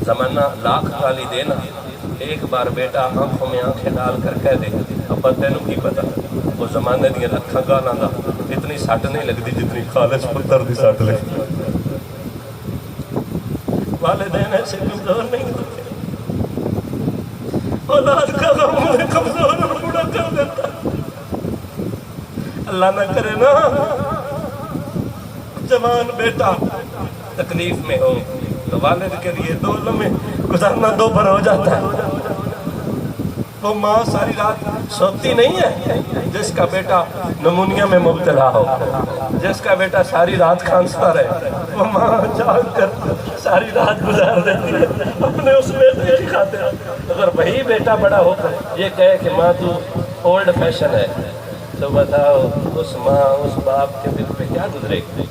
زمانہ لاکھ گالی دینا، ایک بار بیٹا آنکھوں میں آنکھیں ڈال کر کہہ دے ابا تینوں کی پتا وہ زمانے دیا لکھاں گالاں دا اتنی سٹ نہیں لگتی جتنی خالص پتر دی سٹ لگتی۔ والدین ایسے کمزور نہیں ہوتے، اولاد کا غم انہیں کمزور اور بوڑھا کر دیتا۔ اللہ نہ کرے نا جوان بیٹا تکلیف میں ہو تو والد کے لیے 2 لمحے گزارنا 2 پر ہو جاتا ہے۔ وہ ماں ساری رات سوتی نہیں ہے جس کا بیٹا نمونیا میں مبتلا ہو، جس کا بیٹا ساری رات کھانستا رہے، وہ ماں جاگ کر ساری رات گزار دیتی ہے اپنے اس بیٹے کی خاطر۔ اگر وہی بیٹا بڑا ہو کر یہ کہے کہ ماں تو اولڈ فیشن ہے تو بتاؤ اس ماں اس باپ کے دل پہ کیا گزرے گی؟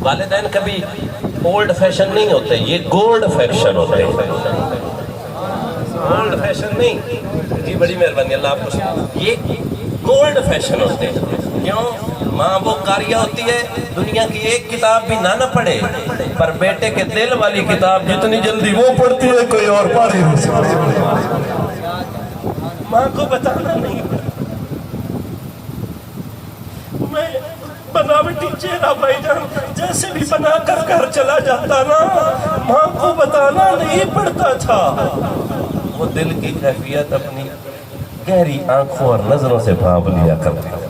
والدین کبھی اولڈ فیشن نہیں ہوتے، یہ گولڈ فیشن ہوتے ہیں۔ اولڈ فیشن نہیں، جی بڑی مہربانی اللہ آپ کو، یہ گولڈ فیشن ہوتے ہیں۔ کیوں؟ ماں وہ قاریہ ہوتی ہے دنیا کی ایک کتاب بھی نہ پڑھے، پر بیٹے کے دل والی کتاب جتنی جلدی وہ پڑھتی ہے کوئی اور پڑھ نہیں سکتی۔ ماں کو بتانا نہیں پڑتا۔ میں بناوٹی چہرہ بھائی جان جیسے بھی بنا کر گھر چلا جاتا نا، ماں کو بتانا نہیں پڑتا تھا۔ وہ دل کی کیفیت اپنی گہری آنکھوں اور نظروں سے بھانپ لیا کرتی۔